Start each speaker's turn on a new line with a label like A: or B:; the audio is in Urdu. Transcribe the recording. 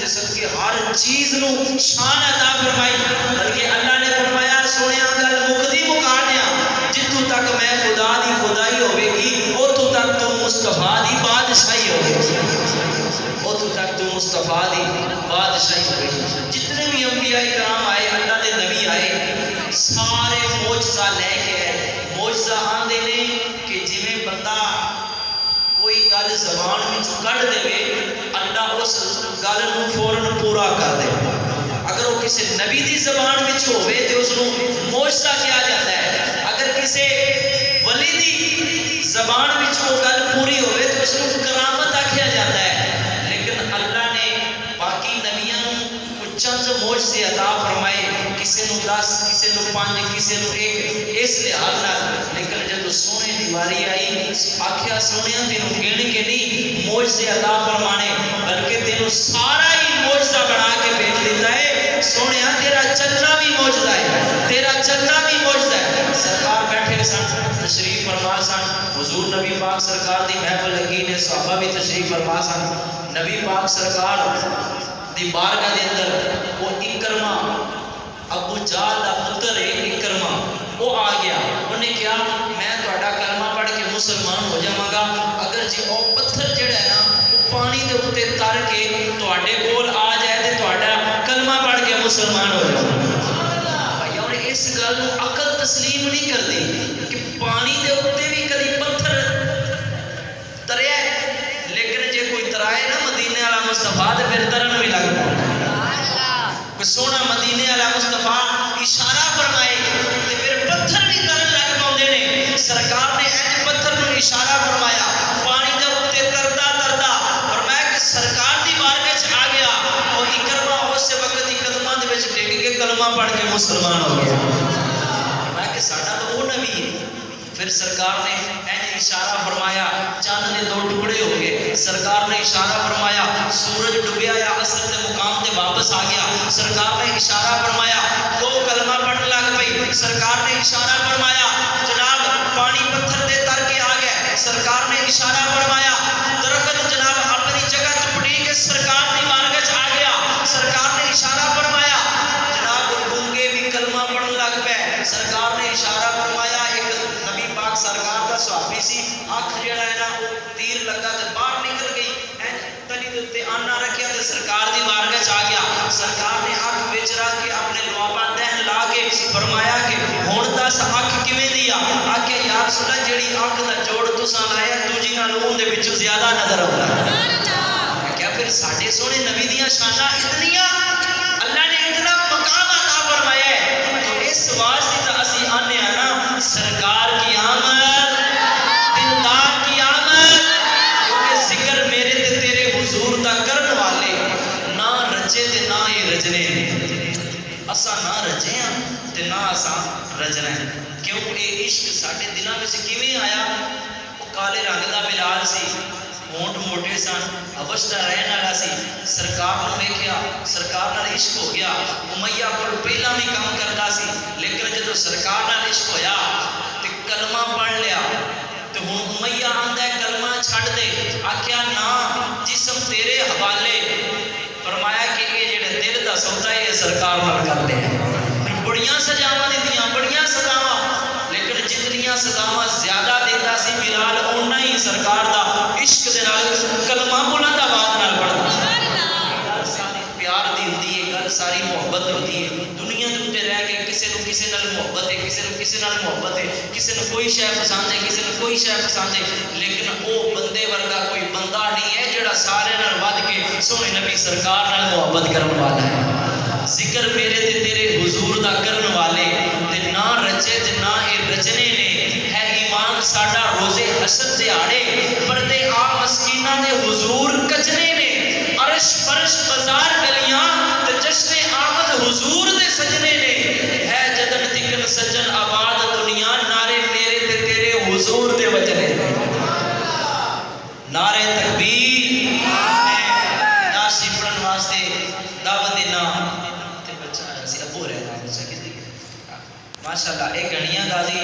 A: دے صدقے ہر چیز نو شان عطا فرمائی، بلکہ اللہ نے فرمایا سونیا گل مکدی مکانیا جتوں تک میں خدا دی خدائی ہوے گی اتوں تک تو مصطفیٰ دی بادشاہی ہوے گی، اتوں تک تو مصطفیٰ دی بادشاہی ہوے گی۔ جتنے بھی انبیاء کرام آئے، اللہ دے نبی آئے، سارے معجزہ لے کے معجزہ آندے نے کہ جویں بندہ کوئی گل زبان وچ کڈ دے اللہ اس گل نو فوراً پورا کر دے۔ اگر وہ کسی نبی دی زبان وچ ہوے تے اس نو معجزہ کیا جاتا ہے، اگر کسی ولی دی زبان وچ وہ گل پوری ہوے تے اس نو کرامت آکھیا جاتا ہے۔ لیکن اللہ نے باقی نبیاں نو چند معجزے عطا فرمائے، کسی نو 10 کسی نو 5 کسی نو 1 اس لحاظ نال، لیکن جب سونے دی واری آئی آکھیا سونیا تینوں گن کے نہیں معجزے عطا فرمانے بلکہ تینوں سارا ہی معجزہ بنا کے بھیج دیتا ہے۔ سونیا تیرا چلنا بھی معجزہ ہے، تیرا چلنا بھی معجزہ ہے۔ سرکار بیٹھے سن، تشریف فرما سن، حضور نبی پاک سرکار دی محفل لگی نے، صحابہ بھی تشریف فرما سن۔ نبی پاک سرکار دی بارگاہ دے اندر وہ اکرمہ ابو جہل دا پتر ہے اکرمہ، وہ آ گیا، انہیں کہا میں تہاڈا کلمہ پڑھ کے مسلمان ہو جاواں گا اگر جی او پتھر جڑا ہے نا وہ پانی دے اوتے تر کے تہاڈے کول آ جائے تے تہاڈا کلمہ پڑھ کے مسلمان ہو جاواں گا۔ بھائی اور اس گل نو عقل تسلیم نہیں کردی کہ پانی دے اوتے بھی کدی پتھر تریا ہے، لیکن جے کوئی ترائے نا مدینے والا مصطفیٰ تے پھر ترن بھی لگتا ہے۔ کوئی سونا مدینے والا مصطفیٰ اشارہ فرمائے تے پھر پتھر بھی ترن لگ پاؤندے نے۔ سرکار نے اینج پتھر نو اشارہ فرمایا، پانی دے اوتے تردا تردا فرمایا کہ سرکار دی بارگاہ وچ آ گیا، اور اکرمہ اس وقت ہی قدماں دے وچ ڈگ کے کلمہ پڑھ کے مسلمان ہو گیا۔ فرمایا کہ ساڈا تو وہ نبی ہے۔ پھر سرکار نے اینج اشارہ فرمایا، چاند دے 2 ٹکڑے ہو گئے۔ سرکار نے اشارہ فرمایا، سورج ڈوبیا یا اصل دے مقام تے واپس آ گیا۔ سرکار نے اشارہ فرمایا، 2 کلمہ پڑھنے لگ پئی۔ سرکار نے اشارہ فرمایا، جناب پانی پتھر دے تر کے آ گئے۔ سرکار نے اشارہ فرمایا، درخت جناب اپنی جگہ تو پڑی کے سرکار دی بارگاہ وچ آ گیا۔ سرکار نے اشارہ فرمایا، جناب گونگے بھی کلمہ پڑھنے لگ پے۔ سرکار نے اشارہ فرمایا، ایک نبی پاک سرکار دا صحابی سی، اکھ جڑا ہے نا وہ تیر لگا تے باہر نکل گئی، تلی دے اوتے آنا رکھیا تے سرکار دی بارگاہ وچ آ گیا۔ سرکار نے اکھ وچ رکھ کے اپنے لوابا دہن لا کے فرمایا کہ ہن دس اکھ کیویں دی آ؟ آکھیا یا رسول اللہ جیڑی اکھ دا جوڑ تساں لایا دوجی نال اون دے وچوں زیادہ نظر آوندا ہے۔ کیا پھر ساڈے سونے نبی دیاں شاناں اتنیاں، اللہ نے اتنا مقام عطا فرمایا ہے، تو اس واسطے تے اسی آنے ہاں نا سرکار کی آمد، دلدار کی آمد، کیونکہ ذکر میرے تے تیرے حضور دا کرن والے نہ رچے تے نہ یہ رجنے نے، اساں نہ رجے ہاں تے نہ اساں رجنا ہے۔ کیوں اے عشق ساڈے دلاں وچ کیویں آیا؟ وہ کالے رنگ دا بلال سی، ہونٹ موٹے سن، حبش دا رہن والا سی، سرکار نو ویکھیا، سرکار نال عشق ہو گیا۔ امیہ کول پہلا بھی کام کردا سی، لیکن جدوں سرکار نال عشق ہویا تے کلمہ پڑھ لیا تے ہن امیہ آندا ہے کلمہ چھڈ دے، آکھیا نا جسم تیرے حوالے، فرمایا کہ یہ جڑے دل دا سودا ہے یہ سرکار نال کرتے ہیں۔ پھر بڑیاں سجاواں دتیاں، بڑیاں سزاواں، لیکن جتنیاں سزاواں زیادہ دیتا سی بلال اُنہ ہی سرکار دا عشق دے نال کلمہ بلند آواز نال پڑھدا سی۔ گل ساری پیار دی ہوندی ہے، گل ساری محبت ہوندی ہے۔ دنیا دے اوتے رہ کے کسے نو کسے نال محبت ہے، کسے نو کسے نال محبت ہے، کسے نو کوئی شے پسند ہے، کسے نو کوئی شے پسند ہے، لیکن او بندے ورگا کوئی بندہ نہیں ہے جڑا سارے نال ود کے سونے نبی سرکار نال محبت کرن والا ہے۔ ذکر میرے تے تیرے حضور دا کرن والے تے نہ رچے تے نہ اے رچنے نے، ہے ایمان ساڈا روزے حشر دیہاڑے پردے آ مسکیناں دے حضور کجنے نے، عرش فرش بازار گلیاں تے جشن آمد حضور دے سجنے نے، ہے جدن تکن سجن آباد دنیا نعرے میرے تے تیرے حضور دے وجنے، نعرے تکبیر ناشی پڑھن واسطے دعوت دینا تے بچہ سی ابو رہنا ماشاءاللہ ایک گھڑیاں غازی